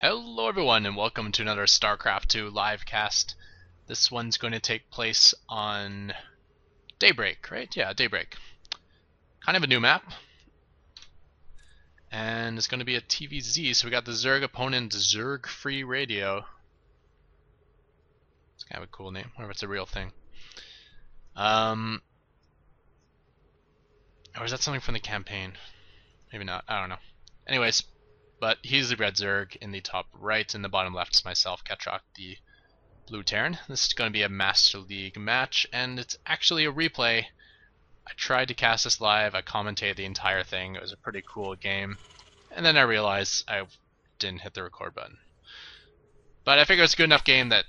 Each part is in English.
Hello everyone and welcome to another Starcraft 2 live cast. This one's going to take place on Daybreak, right? Yeah, Daybreak. Kind of a new map. And it's going to be a TvZ, so we got the Zerg opponent Zerg Free Radio. It's kind of a cool name, or if it's a real thing. Or is that something from the campaign? Maybe not, I don't know. Anyways, but he's the red Zerg in the top right, and the bottom left is myself, Ketroc, the blue Terran. This is going to be a Master League match, and it's actually a replay. I tried to cast this live, I commentated the entire thing, it was a pretty cool game, and then I realized I didn't hit the record button. But I figured it's a good enough game that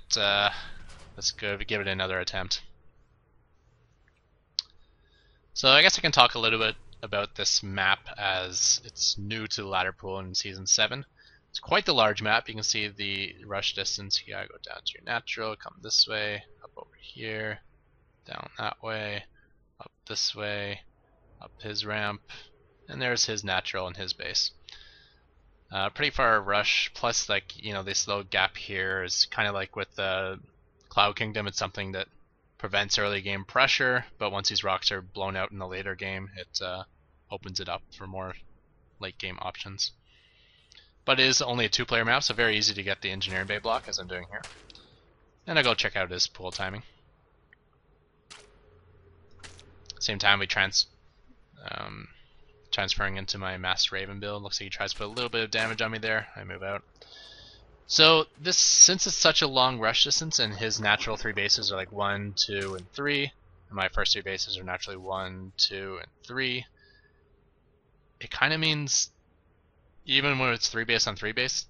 let's go give it another attempt. So I guess I can talk a little bit about this map as it's new to the ladder pool in Season 7. It's quite the large map. You can see the rush distance here. I go down to your natural, come this way, up over here, down that way, up this way, up his ramp, and there's his natural and his base. Pretty far rush, plus like, you know, this little gap here is kind of like with the Cloud Kingdom. It's something that prevents early game pressure, but once these rocks are blown out in the later game, it opens it up for more late game options. But it is only a 2-player map, so very easy to get the engineering bay block, as I'm doing here. And I'll go check out his pool timing. Same time, we transferring into my Master Raven build. Looks like he tries to put a little bit of damage on me there. I move out. So this, since it's such a long rush distance, and his natural 3 bases are like 1, 2, and 3, and my first 3 bases are naturally 1, 2, and 3, it kind of means even when it's 3 base on 3 base,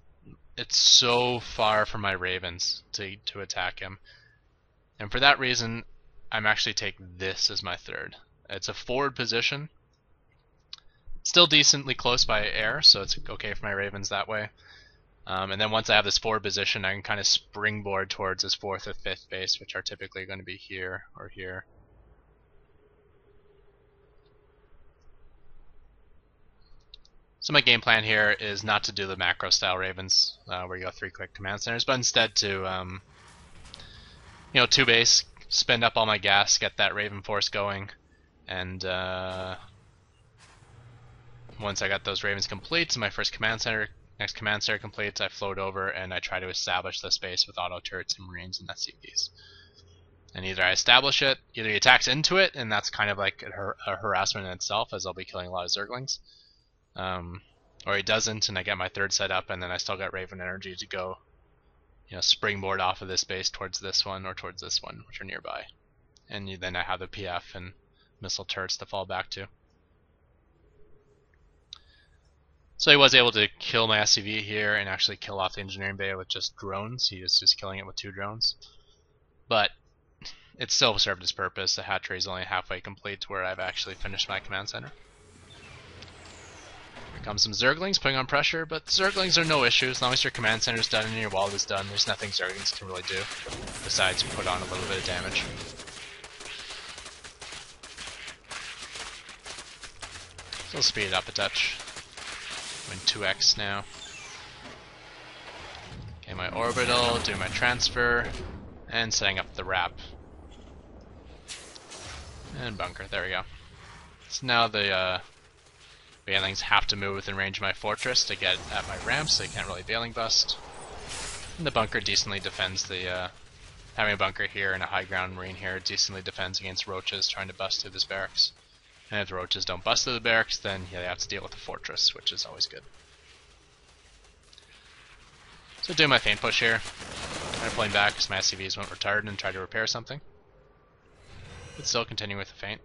it's so far from my Ravens to attack him. And for that reason, I'm actually taking this as my third. It's a forward position. Still decently close by air, so it's okay for my Ravens that way. And then once I have this forward position, I can kind of springboard towards this 4th or 5th base, which are typically going to be here or here. So my game plan here is not to do the macro style Ravens, where you go 3 quick command centers, but instead to, 2 base, spend up all my gas, get that Raven force going, and once I got those Ravens complete, so my first command center, next command center completes, I float over and I try to establish the space with auto turrets and marines and SCVs. And either I establish it, either he attacks into it, and that's kind of like a harassment in itself, as I'll be killing a lot of Zerglings. Or he doesn't, and I get my third set up, and then I still got Raven energy to go, springboard off of this base towards this one or towards this one, which are nearby. And then I have the PF and missile turrets to fall back to. So he was able to kill my SCV here and actually kill off the engineering bay with just drones. He was just killing it with 2 drones. But it still served its purpose. The hatchery is only halfway complete to where I've actually finished my command center. Here comes some Zerglings putting on pressure, but Zerglings are no issue. As long as your command center is done and your wall is done, there's nothing Zerglings can really do besides put on a little bit of damage. So we'll speed it up a touch. I'm in 2x now. Okay, my orbital, do my transfer, and setting up the wrap. And bunker, there we go. So now the Veilings have to move within range of my fortress to get at my ramps, so they can't really Veiling bust. And the bunker decently defends the, having a bunker here and a high ground marine here decently defends against roaches trying to bust through this barracks. And if the roaches don't bust through the barracks, then they have to deal with the fortress, which is always good. So doing my feint push here. I'm pulling back because my SCVs went retarded and tried to repair something. But still continuing with the feint.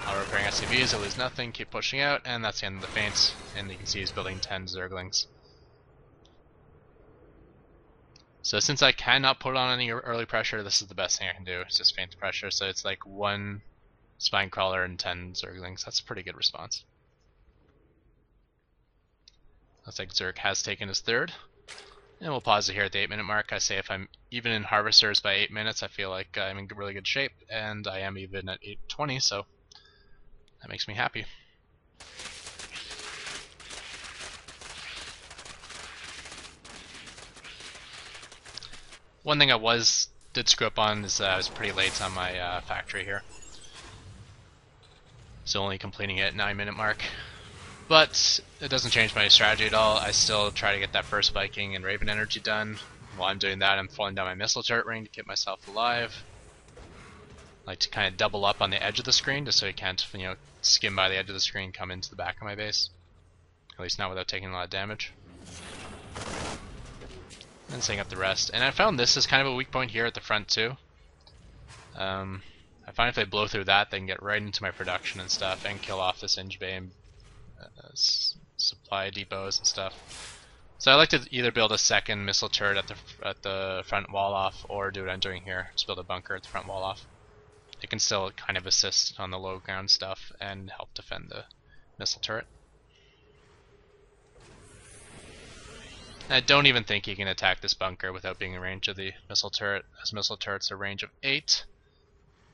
While repairing SCVs, I lose nothing, keep pushing out, and that's the end of the feint. And you can see he's building 10 Zerglings. So since I cannot put on any early pressure, this is the best thing I can do. It's just feint pressure. So it's like 1 spine crawler and 10 Zerglings. That's a pretty good response. Looks like Zerg has taken his third. And we'll pause it here at the 8-minute mark. I say if I'm even in Harvesters by 8 minutes, I feel like I'm in really good shape. And I am even at 8:20, so that makes me happy. One thing I did screw up on is I was pretty late on my factory here. So only completing it at 9-minute mark. But it doesn't change my strategy at all. I still try to get that first Viking and Raven energy done. While I'm doing that, I'm falling down my missile turret ring to keep myself alive. I like to kind of double up on the edge of the screen just so you can't, skim by the edge of the screen, come into the back of my base. At least not without taking a lot of damage. And setting up the rest. And I found this is kind of a weak point here at the front too. I find if they blow through that, they can get right into my production and stuff and kill off this Midgame supply depots and stuff. So I like to either build a second missile turret at the front wall off, or do what I'm doing here, just build a bunker at the front wall off. It can still kind of assist on the low ground stuff and help defend the missile turret. I don't even think he can attack this bunker without being in range of the missile turret, as missile turret's a range of 8.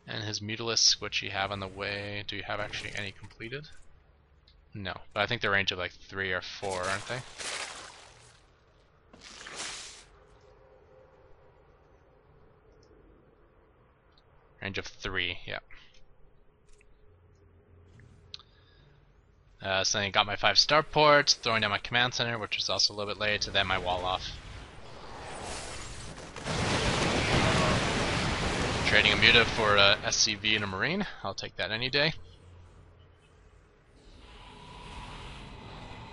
And his Mutalisks, which you have on the way, do you have actually any completed? No, but I think they're range of like 3 or 4, aren't they? Range of 3, yeah. So then I got my 5 starports, throwing down my command center, which was also a little bit late, and then my wall off. Trading a muta for a SCV and a marine. I'll take that any day.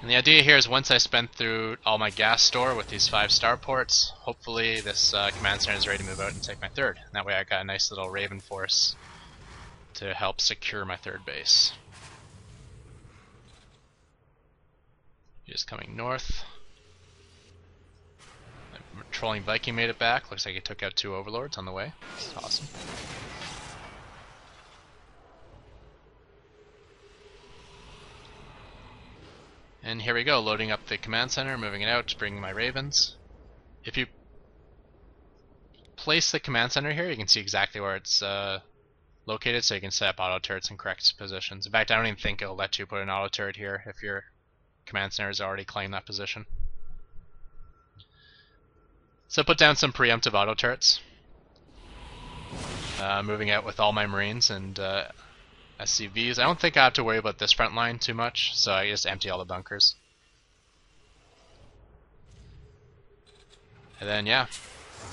And the idea here is once I spend through all my gas store with these 5 starports, hopefully this command center is ready to move out and take my 3rd. And that way I got a nice little Raven force to help secure my 3rd base. Just coming north. My trolling Viking made it back. Looks like he took out 2 overlords on the way. That's awesome. And here we go, loading up the command center, moving it out, bringing my ravens. If you place the command center here, you can see exactly where it's located, so you can set up auto turrets in correct positions. In fact, I don't even think it'll let you put an auto turret here if your command center has already claimed that position. So put down some preemptive auto turrets. Moving out with all my marines and SCVs. I don't think I have to worry about this front line too much, so I just empty all the bunkers. And then, yeah,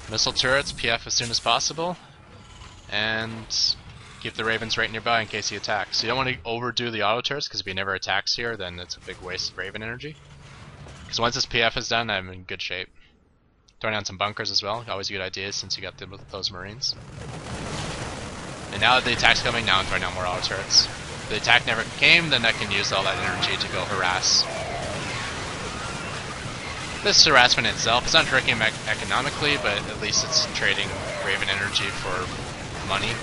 missile turrets, PF as soon as possible, and keep the ravens right nearby in case he attacks. You don't want to overdo the auto turrets, because if he never attacks here, then it's a big waste of raven energy. Because once this PF is done, I'm in good shape. Throwing down some bunkers as well, always a good idea since you got those marines. And now that the attack's coming, now I'm throwing down more auto turrets. If the attack never came, then I can use all that energy to go harass. This harassment itself is not hurting him economically, but at least it's trading Raven energy for money.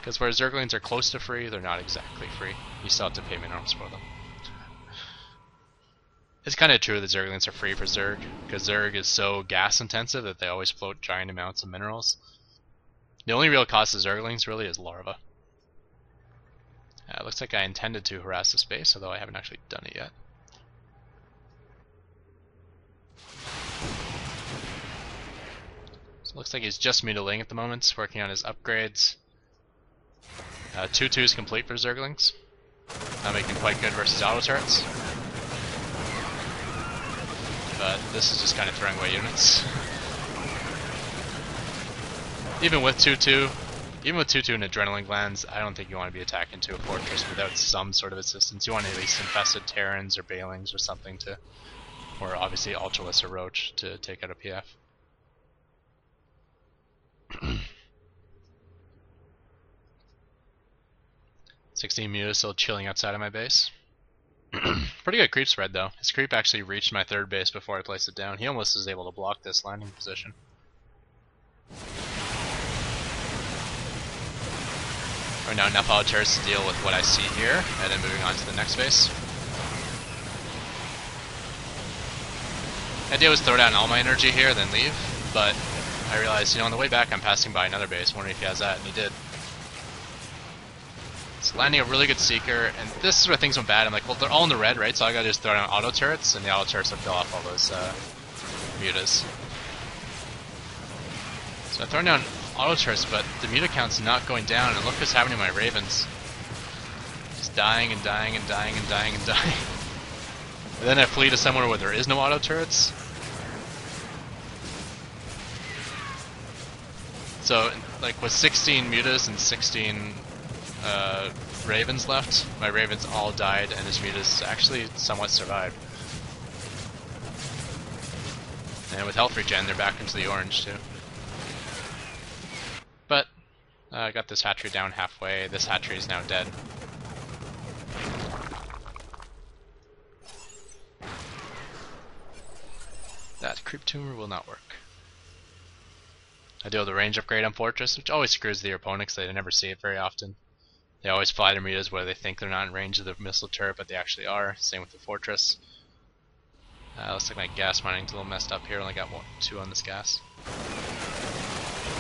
Because where Zerglings are close to free, they're not exactly free. You still have to pay minerals for them. It's kind of true that Zerglings are free for Zerg, because Zerg is so gas intensive that they always float giant amounts of minerals. The only real cost of Zerglings really is larva. It looks like I intended to harass the space, although I haven't actually done it yet. So it looks like he's just mutilating at the moment, working on his upgrades. 2-2 is complete for Zerglings. Not making quite good versus auto turrets. But this is just kind of throwing away units. Even with 2-2 and Adrenaline Glands, I don't think you want to be attacking to a fortress without some sort of assistance. You want at least infested Terrans or Balings or something to, or obviously Ultralisk or Roach to take out a PF. 16 Muta still chilling outside of my base. Pretty good creep spread though. His creep actually reached my 3rd base before I placed it down. He almost was able to block this landing position. Right now enough auto turrets to deal with what I see here, and then moving on to the next base. The idea was throw down all my energy here, then leave, but I realized, on the way back I'm passing by another base, wondering if he has that, and he did. So landing a really good Seeker, and this is where things went bad. I'm like, well, they're all in the red, right? So all I gotta do is throw down auto turrets, and the auto turrets will kill off all those mutas. So I'm throwing down auto turrets, but the muta count's not going down, and look what's happening to my Ravens. Just dying and dying and dying and dying and dying. And then I flee to somewhere where there is no auto turrets. So, like, with 16 mutas and 16 Ravens left, my Ravens all died, and his mutas actually somewhat survived. And with health regen, they're back into the orange too. But I got this hatchery down halfway. This hatchery is now dead. That creep tumor will not work. I do have the range upgrade on Fortress, which always screws the opponent because they never see it very often. They always fly their mutas where they think they're not in range of the missile turret, but they actually are. Same with the Fortress. Looks like my gas mining's a little messed up here. Only got 2 on this gas.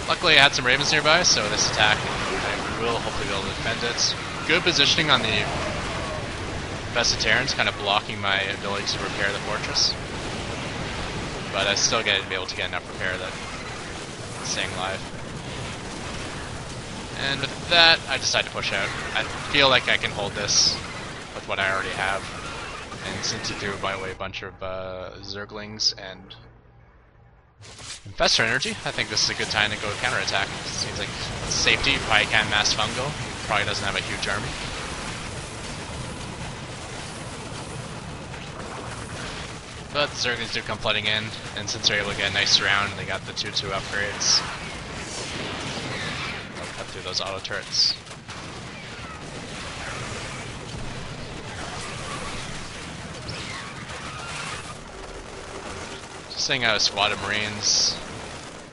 Luckily I had some Ravens nearby, so this attack I will hopefully be able to defend it. Good positioning on the Infested Terrans, kind of blocking my ability to repair the Fortress. But I still get to be able to get enough repair that it's staying alive. And with that, I decide to push out. I feel like I can hold this with what I already have. And since he threw my way a bunch of Zerglings and Infestor Energy, I think this is a good time to go counterattack. Seems like safety, probably can't mass Fungal. Probably doesn't have a huge army. But the Zerglings do come flooding in, and since they're able to get a nice round, they got the 2-2 upgrades. They'll cut through those auto turrets. Just saying out a squad of Marines.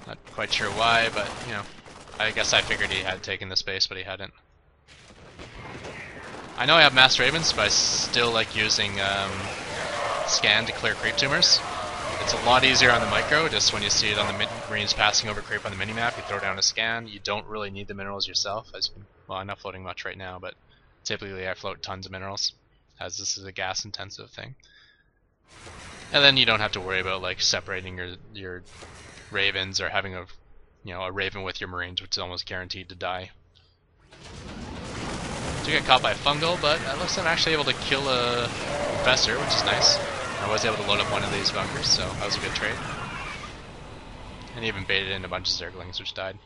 Not quite sure why, but you know, I guess I figured he had taken the space, but he hadn't. I know I have Mass Ravens, but I still like using Scan to clear creep tumors. It's a lot easier on the micro, just when you see it on the Marines passing over creep on the minimap, you throw down a scan. You don't really need the minerals yourself. Well, I'm not floating much right now, but typically I float tons of minerals, as this is a gas intensive thing. And then you don't have to worry about like separating your Ravens or having a Raven with your Marines, which is almost guaranteed to die. Do get caught by Fungal, but it looks like I'm actually able to kill a Professor, which is nice. I was able to load up one of these bunkers, so that was a good trade. And even baited in a bunch of Zerglings, which died.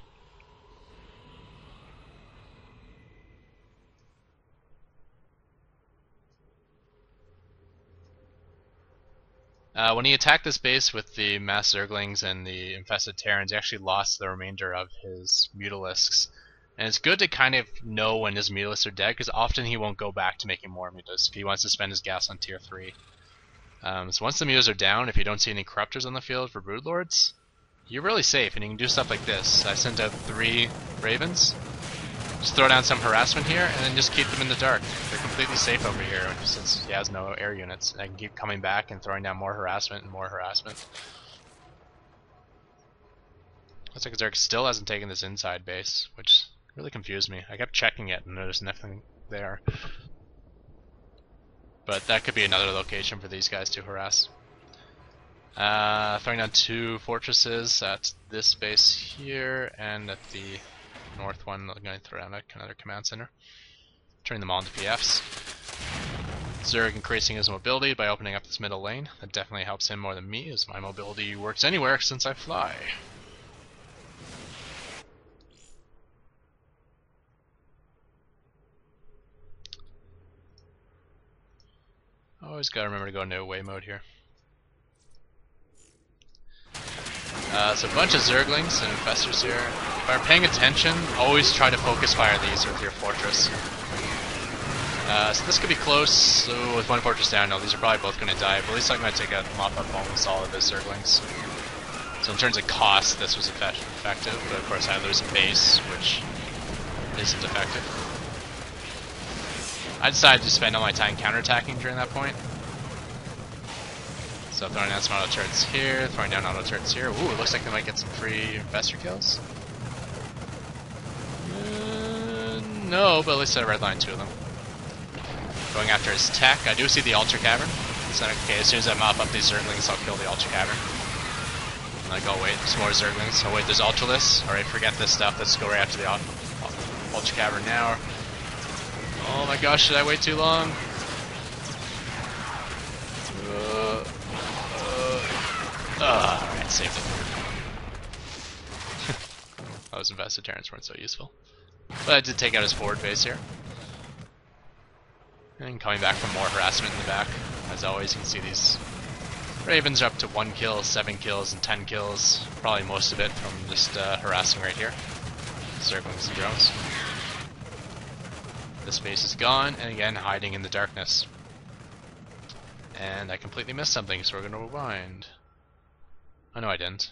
When he attacked this base with the Mass Zerglings and the Infested Terrans, he actually lost the remainder of his Mutalisks. And it's good to kind of know when his Mutalisks are dead, because often he won't go back to making more Mutalisks if he wants to spend his gas on tier 3. So once the Mutas are down, if you don't see any Corruptors on the field for Broodlords, you're really safe, and you can do stuff like this. I sent out 3 Ravens, just throw down some harassment here, and then just keep them in the dark. They're completely safe over here, since he has no air units. I can keep coming back and throwing down more harassment and more harassment. Looks like Zerg still hasn't taken this inside base, which really confused me. I kept checking it and there's nothing there. But that could be another location for these guys to harass. Throwing down 2 fortresses at this base here and at the north one. I'm going to throw down another command center. Turning them all into PFs. Zerg increasing his mobility by opening up this middle lane. That definitely helps him more than me, as my mobility works anywhere since I fly. Always gotta remember to go into away mode here. So a bunch of Zerglings and Infestors here. If I'm paying attention, always try to focus fire these with your Fortress. So this could be close. With 1 Fortress down, no, these are probably both going to die, but at least I'm going to take a mop up almost all of his Zerglings. So in terms of cost, this was effective, but of course I lose a base, which isn't effective. I decided to spend all my time counterattacking during that point. So throwing down some auto turrets here, throwing down auto turrets here. Ooh, it looks like they might get some free Infestor kills. No, but at least I redlined 2 of them. Going after his tech. I do see the Ultra Cavern. So, okay, as soon as I mop up these Zerglings, I'll kill the Ultra Cavern. I'm like, oh wait, there's more Zerglings. Oh wait, there's Ultralisk. Alright, forget this stuff. Let's go right after the Ultra Cavern now. Oh my gosh, should I wait too long? Alright, saved it. Those invested Terrans weren't so useful. But I did take out his forward base here. And coming back for more harassment in the back. As always, you can see these Ravens are up to 1 kill, 7 kills, and 10 kills. Probably most of it from just harassing right here. Circling some drones. This base is gone, and again, hiding in the darkness. And I completely missed something, so we're going to rewind. Oh no, I didn't.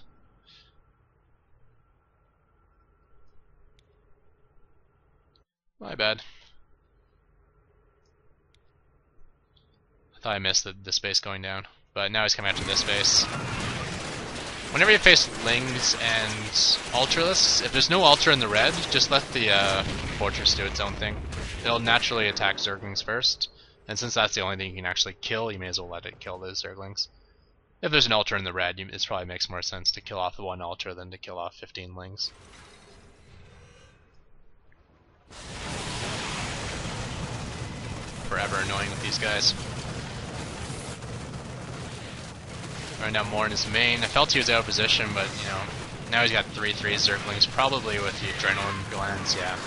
My bad. I thought I missed the space going down. But now he's coming after this base. Whenever you face Lings and Ultralisks, if there's no Ultra in the red, just let the Fortress do its own thing. It'll naturally attack Zerglings first. And since that's the only thing you can actually kill, you may as well let it kill those Zerglings. If there's an Ultra in the red, it probably makes more sense to kill off the 1 Ultra than to kill off 15 Lings. Forever annoying with these guys. Right now more in his main. I felt he was out of position, but you know, now he's got 3/3 Zerglings, probably with the adrenaline glands, yeah.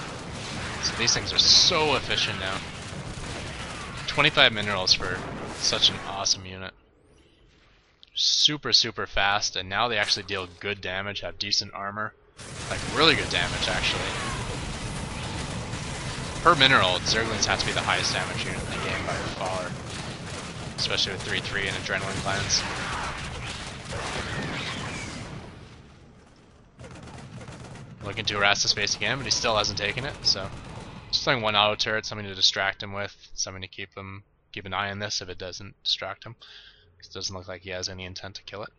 So these things are so efficient now. 25 minerals for such an awesome unit. Super, super fast, and now they actually deal good damage, have decent armor. Like, really good damage, actually. Per mineral, Zerglings have to be the highest damage unit in the game by far. Especially with 3/3 and adrenaline glands. Looking to harass the space again, but he still hasn't taken it, so just throwing 1 auto turret, something to distract him with, something to keep an eye on this if it doesn't distract him. It doesn't look like he has any intent to kill it.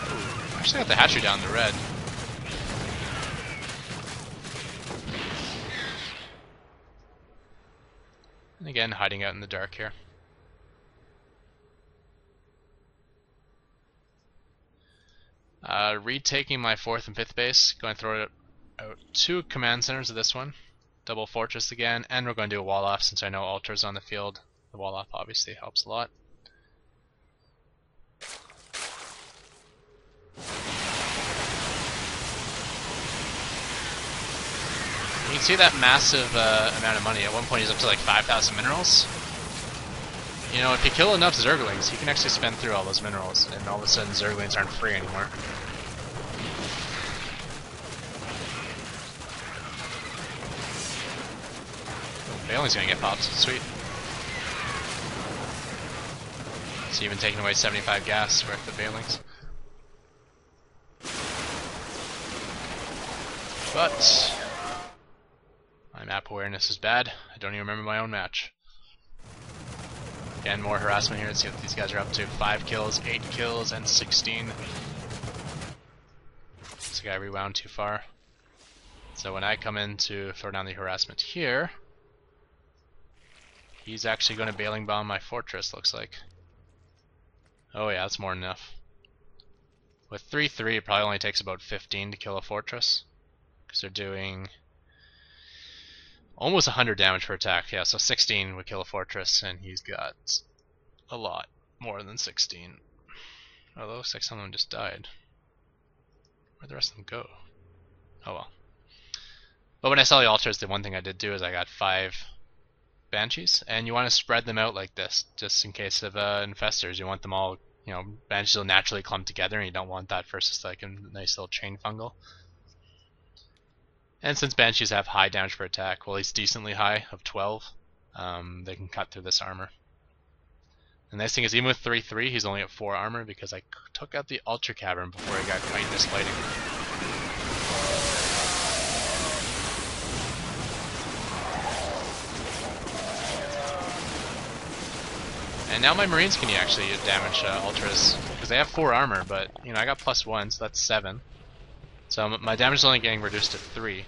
Ooh, actually got the hatchery down in the red. And again, hiding out in the dark here. Retaking my 4th and 5th base, going to throw out 2 command centers of this one. Double fortress again, and we're going to do a wall off since I know Ultra's on the field. The wall off obviously helps a lot. You can see that massive amount of money. At one point he's up to like 5,000 minerals. You know, if you kill enough Zerglings, you can actually spend through all those minerals, and all of a sudden Zerglings aren't free anymore. Bailing's gonna get popped. Sweet. So even taking away 75 gas worth of Bailings. But my map awareness is bad. I don't even remember my own match. Again, more harassment here. Let's see what these guys are up to. 5 kills, 8 kills, and 16. This guy rewound too far. So when I come in to throw down the harassment here, he's actually going to Bailing Bomb my fortress, looks like. Oh yeah, that's more than enough. With 3/3, it probably only takes about 15 to kill a fortress. Because they're doing almost 100 damage per attack. Yeah, so 16 would kill a fortress, and he's got a lot more than 16. Although it looks like some of them just died. Where'd the rest of them go? Oh well. But when I saw the altars, the one thing I did do is I got 5 Banshees, and you want to spread them out like this, just in case of infestors. You want them all, you know, Banshees will naturally clump together, and you don't want that versus like a nice little chain fungal. And since Banshees have high damage per attack, well, he's decently high, of 12, they can cut through this armor. The nice thing is, even with 3/3, he's only at 4 armor because I took out the Ultra Cavern before he got quite mislighting. And now my Marines can actually damage Ultras, because they have 4 armor, but, you know, I got +1, so that's 7. So my damage is only getting reduced to 3.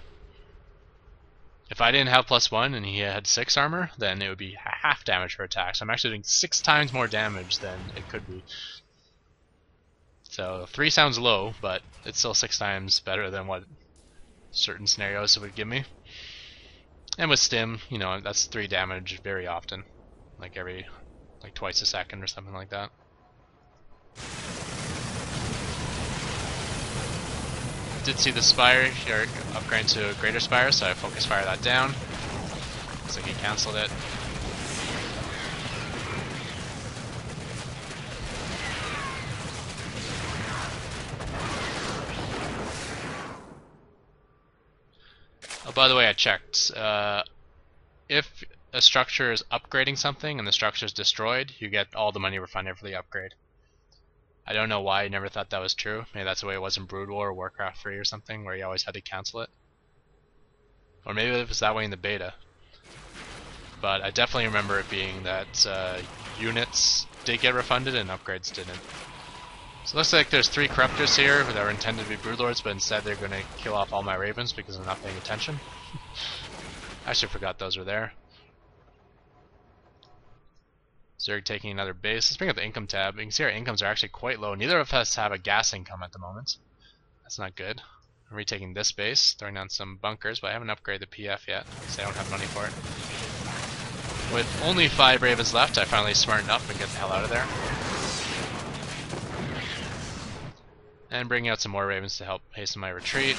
If I didn't have +1 and he had 6 armor, then it would be half damage per attack. So I'm actually doing 6 times more damage than it could be. So 3 sounds low, but it's still 6 times better than what certain scenarios would give me. And with stim, you know, that's 3 damage very often, like twice a second or something like that. Did see the Spire here upgrade to a Greater Spire, so I focus fire that down. Looks like he cancelled it. Oh, by the way, I checked. If a structure is upgrading something and the structure is destroyed, you get all the money refunded for the upgrade. I don't know why I never thought that was true. Maybe that's the way it was in Brood War or Warcraft 3 or something, where you always had to cancel it. Or maybe it was that way in the beta. But I definitely remember it being that units did get refunded and upgrades didn't. So it looks like there's 3 Corruptors here that were intended to be Broodlords, but instead they're going to kill off all my Ravens because I'm not paying attention. I actually forgot those were there. Zerg taking another base. Let's bring up the income tab. You can see our incomes are actually quite low. Neither of us have a gas income at the moment. That's not good. I'm retaking this base, throwing down some bunkers, but I haven't upgraded the PF yet because I don't have money for it. With only 5 Ravens left, I finally smarten up and get the hell out of there. And bring out some more Ravens to help hasten my retreat.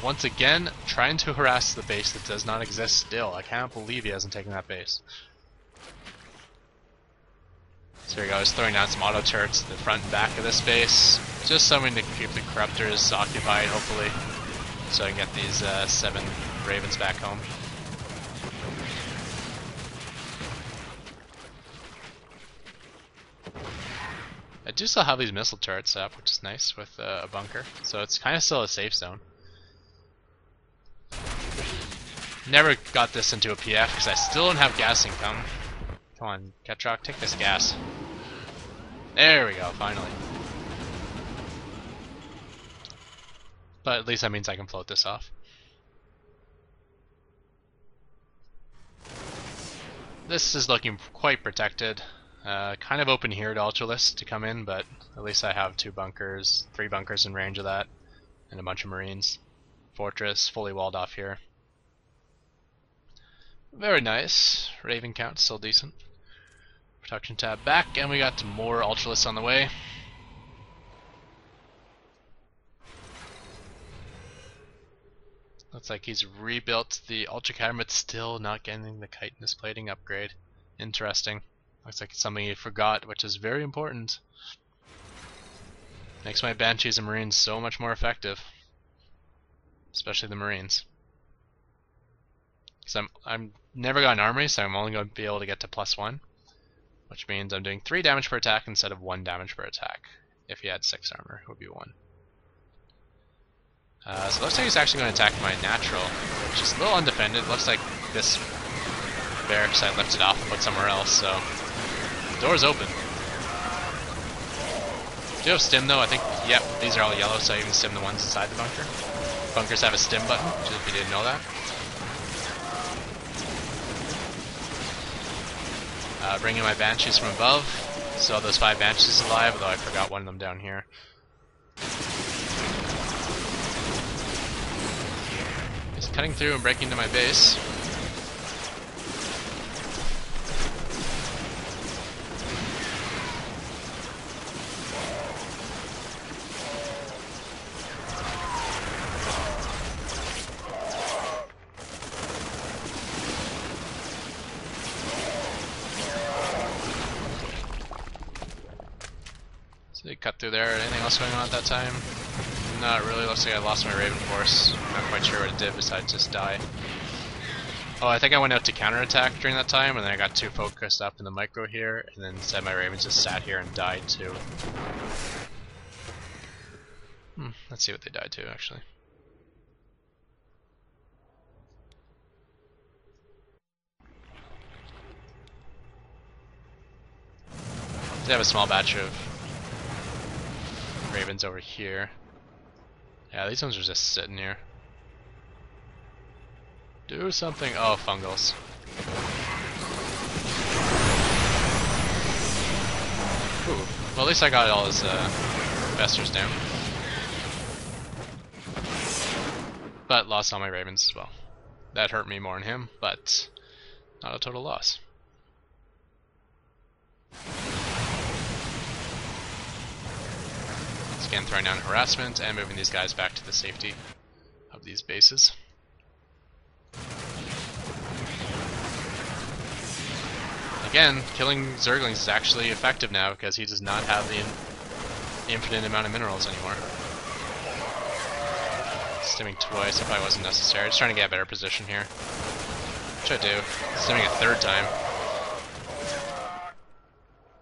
Once again, trying to harass the base that does not exist still. I can't believe he hasn't taken that base. So here we go, I was throwing down some auto turrets to the front and back of this base. Just something to keep the Corruptors occupied, hopefully. So I can get these 7 Ravens back home. I do still have these missile turrets up, which is nice with a bunker. So it's kind of still a safe zone. Never got this into a PF because I still don't have gas income. Come on, Ketroc, take this gas. There we go, finally. But at least that means I can float this off. This is looking quite protected. Kind of open here to Ultralisk to come in, but at least I have 2 bunkers, 3 bunkers in range of that, and a bunch of Marines. Fortress, fully walled off here. Very nice. Raven count still decent. Protection tab back, and we got more Ultralisks on the way. Looks like he's rebuilt the Ultra Cavern, but still not getting the chitinous plating upgrade. Interesting. Looks like it's something he forgot, which is very important. Makes my Banshees and Marines so much more effective. Especially the Marines. Because I'm never got an armory, so I'm only going to be able to get to +1. Which means I'm doing 3 damage per attack instead of 1 damage per attack. If he had 6 armor, it would be 1. So it looks like he's actually going to attack my natural, which is a little undefended. Looks like this barracks I left it off and put somewhere else, so the door's open. Do you have stim though? I think, yep, these are all yellow, so I even stim the ones inside the bunker. Bunkers have a stim button, just if you didn't know that. Bringing my Banshees from above. Saw those 5 Banshees alive, though I forgot one of them down here. He's cutting through and breaking into my base. So they cut through there. Anything else going on at that time? Not really. Looks like I lost my Raven Force. Not quite sure what it did besides just die. Oh, I think I went out to counterattack during that time, and then I got too focused up in the micro here, and then instead my Ravens just sat here and died too. Let's see what they died to, actually. They have a small batch of Ravens over here. Yeah, these ones are just sitting here. Do something. Oh, fungals. Ooh. Well, at least I got all his investors down. But lost all my ravens as well. That hurt me more than him, but not a total loss. Once again, throwing down harassment and moving these guys back to the safety of these bases. Again, killing Zerglings is actually effective now because he does not have the infinite amount of minerals anymore. Stimming twice, it probably wasn't necessary. Just trying to get a better position here. Which I do. Stimming a third time.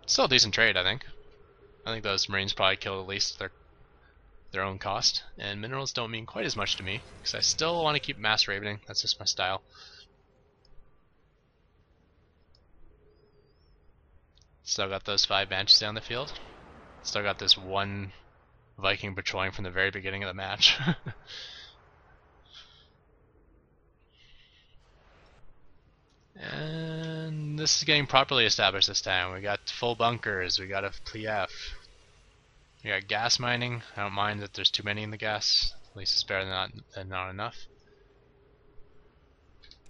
Still a decent trade, I think. I think those Marines probably killed at least their own cost. And minerals don't mean quite as much to me, because I still want to keep mass ravening. That's just my style. Still got those 5 Banshees down the field. Still got this one Viking patrolling from the very beginning of the match. And this is getting properly established this time. We got full bunkers, we got a PF. We got gas mining. I don't mind that there's too many in the gas. At least it's better than not enough.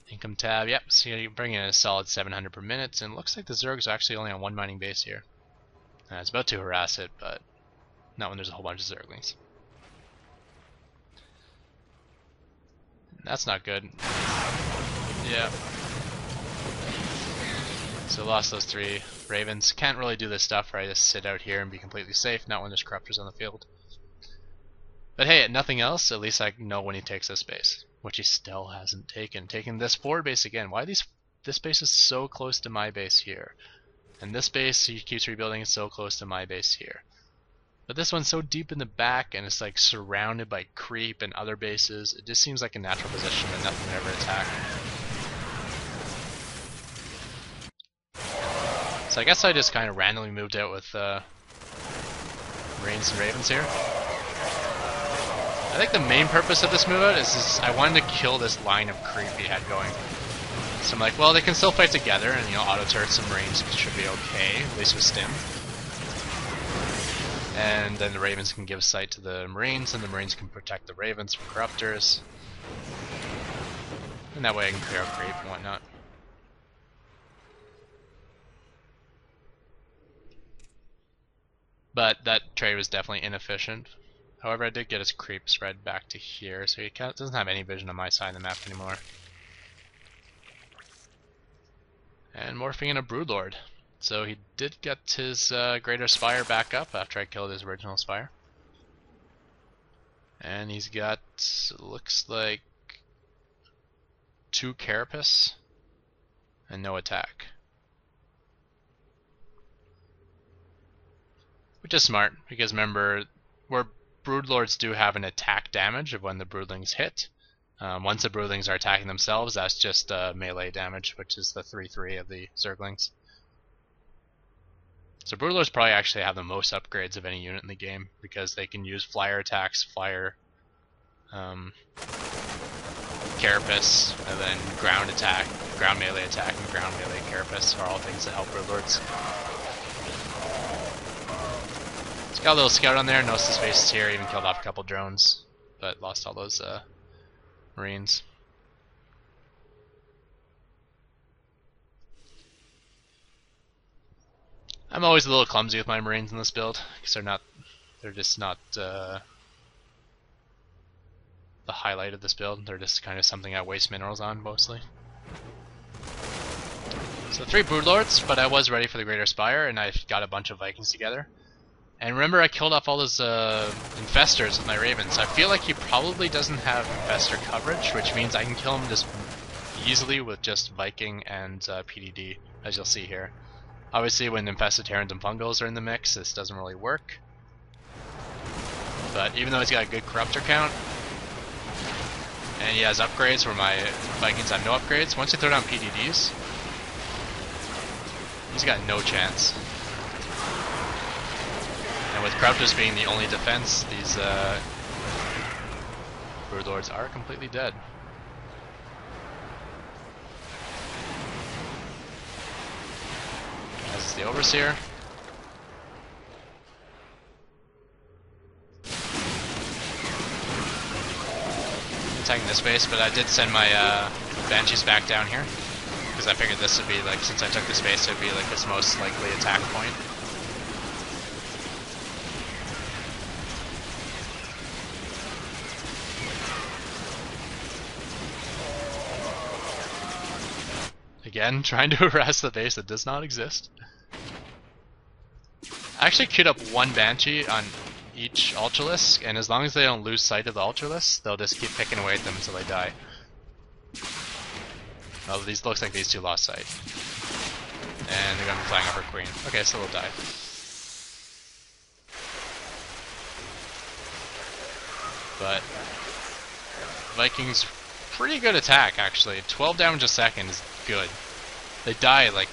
Income tab, yep, so you bring in a solid 700 per minute, and it looks like the Zerg's actually only on one mining base here. It's about to harass it, but not when there's a whole bunch of Zerglings. That's not good. Yeah. So lost those 3 ravens. Can't really do this stuff where I just sit out here and be completely safe, not when there's corruptors on the field. But hey, nothing else, at least I know when he takes this base, which he still hasn't taken. Taking this forward base again. Why this base is so close to my base here? And this base, he keeps rebuilding, is so close to my base here. But this one's so deep in the back, and it's like surrounded by creep and other bases. It just seems like a natural position that nothing would ever attack. So I guess I just kind of randomly moved out with Marines and Ravens here. I think the main purpose of this move out is I wanted to kill this line of creep he had going. So I'm like, well, they can still fight together, and auto turrets and Marines should be okay, at least with Stim. And then the Ravens can give sight to the Marines, and the Marines can protect the Ravens from corruptors. And that way I can clear out creep and whatnot. But that trade was definitely inefficient. However, I did get his creep spread back to here, so he doesn't have any vision on my side of the map anymore. And morphing in a Broodlord. So he did get his Greater Spire back up after I killed his original Spire. And he's got, looks like, 2 Carapace and no attack. Which is smart, because remember, where Broodlords do have an attack damage of when the Broodlings hit. Once the Broodlings are attacking themselves, that's just melee damage, which is the 3/3 of the Zerglings. So Broodlords probably actually have the most upgrades of any unit in the game, because they can use flyer attacks, flyer Carapace, and then ground attack, ground melee attack, and ground melee Carapace are all things that help Broodlords. Got a little scout on there, noticed his base is here, even killed off a couple drones, but lost all those Marines. I'm always a little clumsy with my Marines in this build, because they're just not the highlight of this build. They're just kind of something I waste minerals on, mostly. So 3 Broodlords, but I was ready for the Greater Spire, and I got a bunch of Vikings together. And remember, I killed off all those infestors with my Ravens. I feel like he probably doesn't have infestor coverage, which means I can kill him just easily with just Viking and PDD, as you'll see here. Obviously, when infested Terrans and Fungals are in the mix, this doesn't really work. But even though he's got a good corruptor count, and he has upgrades where my Vikings have no upgrades, once you throw down PDDs, he's got no chance. And with corruptors being the only defense, these Broodlords are completely dead. This is the Overseer. Attacking this base, but I did send my Banshees back down here because I figured this would be like, since I took this base, it would be like his most likely attack point. Again, trying to harass the base that does not exist. I actually queued up one Banshee on each Ultralisk, and as long as they don't lose sight of the Ultralisk, they'll just keep picking away at them until they die. Well, these looks like these two lost sight. And they're gonna be flying over Queen. Okay, so they'll die. But Vikings, pretty good attack actually. 12 damage a second is good. They die like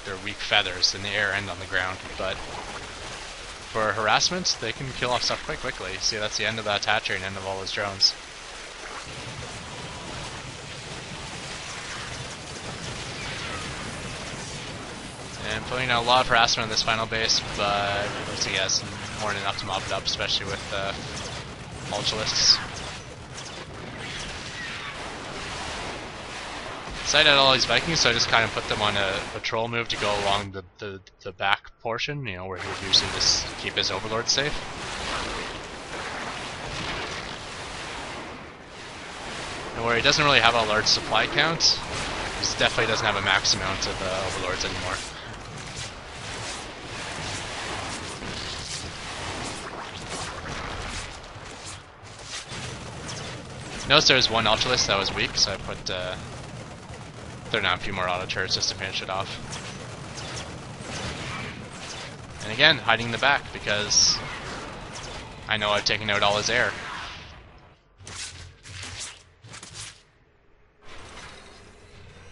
they're weak feathers in the air and on the ground, but for harassment, they can kill off stuff quite quickly. See, that's the end of that attach rate and end of all those drones. And putting out a lot of harassment on this final base, but it looks like he has more than enough to mop it up, especially with Ultralisks. Sight out all these Vikings, so I just kind of put them on a patrol move to go along the back portion, you know, where he would usually just keep his Overlord safe. And where he doesn't really have a large supply count, he definitely doesn't have a max amount of Overlords anymore. Notice there's one Ultralisk that was weak, so I put throw down a few more auto turrets just to finish it off. And again, hiding in the back because I know I've taken out all his air.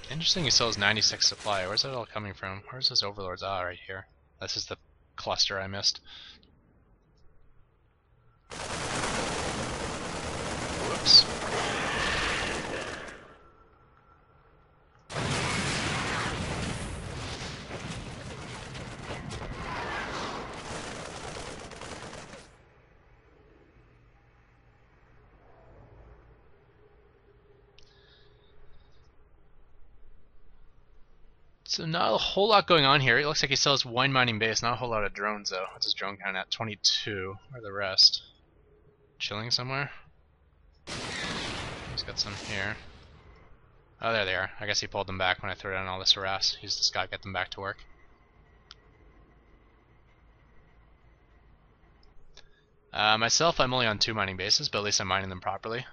Interesting, he still has 96 supply. Where's that all coming from? Where's his Overlords? Ah, right here. This is the cluster I missed. Whoops. So not a whole lot going on here. It looks like he still has one mining base, not a whole lot of drones though. What's his drone count at? 22. Where are the rest? Chilling somewhere? He's got some here. Oh, there they are. I guess he pulled them back when I threw down all this harass. He's just got to get them back to work. Myself, I'm only on 2 mining bases, but at least I'm mining them properly.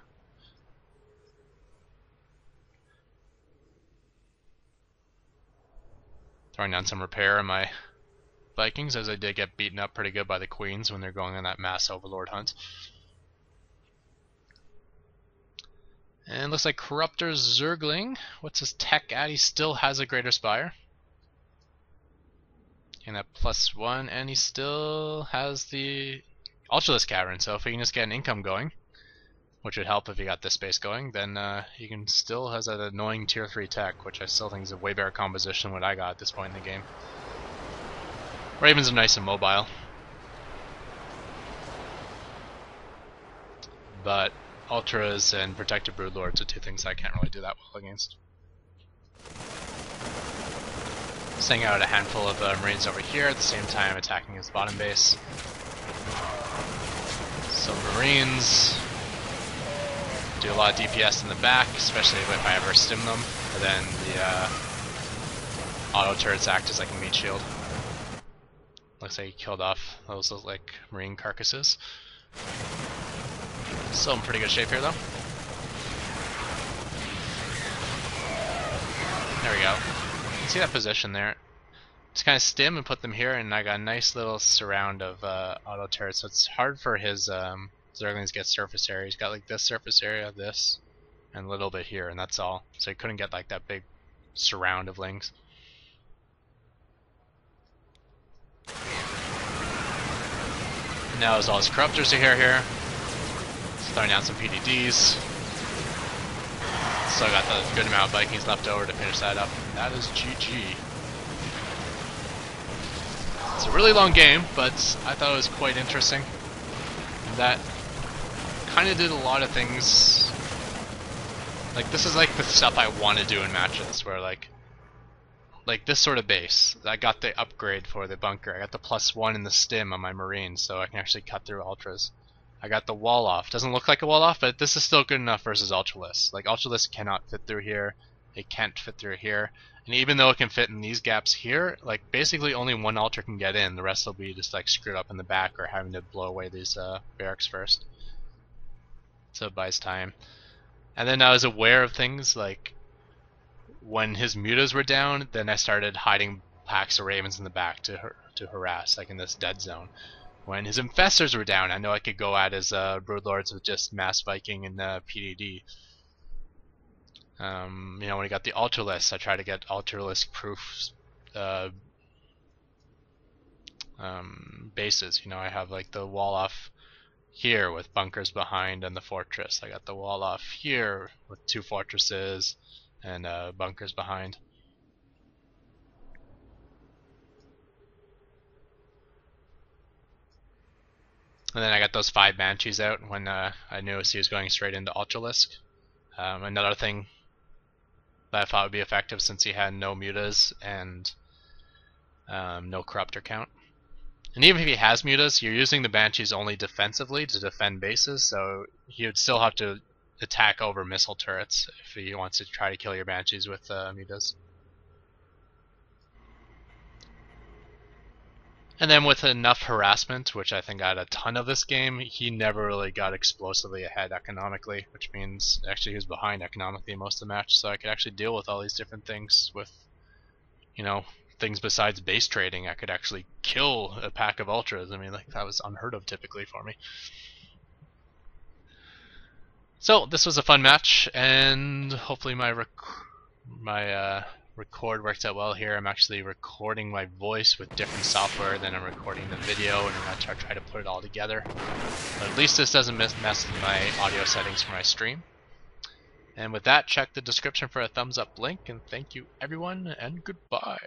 Throwing down some repair on my Vikings, as I did get beaten up pretty good by the Queens when they're going on that mass Overlord hunt. And looks like Corruptor Zergling, what's his tech at? He still has a Greater Spire. And that +1, and he still has the Ultralisk Cavern, so if he can just get an income going, which would help if he got this base going, then he can still has that annoying tier 3 tech, which I still think is a way better composition than what I got at this point in the game. Ravens are nice and mobile, but Ultras and Protected Broodlords are two things I can't really do that well against. Sending out a handful of Marines over here at the same time attacking his bottom base. Some Marines do a lot of DPS in the back, especially if I ever stim them. And then the auto turrets act as like a meat shield. Looks like he killed off those like Marine carcasses. Still in pretty good shape here though. There we go. See that position there? Just kind of stim and put them here, and I got a nice little surround of auto turrets, so it's hard for his Zerglings to get surface area. He's got like this surface area, this, and a little bit here, and that's all. So he couldn't get like that big surround of lings. Now as all his corruptors are here. Throwing down some PDDs. Still got the good amount of Vikings left over to finish that up. That is GG. It's a really long game, but I thought it was quite interesting. That kind of did a lot of things. Like, this is like the stuff I want to do in matches, where like this sort of base. I got the upgrade for the bunker. I got the +1 in the stim on my Marines, so I can actually cut through ultras. I got the wall off. Doesn't look like a wall off, but this is still good enough versus Ultralisk. Like, Ultralisk cannot fit through here. It can't fit through here. And even though it can fit in these gaps here, like, basically only one Ultra can get in. The rest will be just like screwed up in the back or having to blow away these barracks first. So it buys time. And then I was aware of things like when his mutas were down, then I started hiding packs of ravens in the back to harass, like in this dead zone. When his infestors were down, I know I could go at his broodlords with just mass Viking and PDD. You know, when he got the Ultralisk, I tried to get Ultralisk proof bases. You know, I have like the wall off here with bunkers behind and the fortress. I got the wall off here with 2 fortresses and bunkers behind. And then I got those 5 Banshees out when I knew he was going straight into Ultralisk. Another thing that I thought would be effective since he had no mutas and no corruptor count. And even if he has mutas, you're using the Banshees only defensively to defend bases, so he would still have to attack over missile turrets if he wants to try to kill your Banshees with mutas. And then with enough harassment, which I think I had a ton of this game, he never really got explosively ahead economically, which means actually he was behind economically most of the match, so I could actually deal with all these different things with, you know, things besides base trading. I could actually kill a pack of ultras. I mean, like, that was unheard of typically for me. So this was a fun match, and hopefully my record works out well here. I'm actually recording my voice with different software than I'm recording the video, and I'm going to try to put it all together. But at least this doesn't mess with my audio settings for my stream. And with that, check the description for a thumbs up link, and thank you everyone, and goodbye.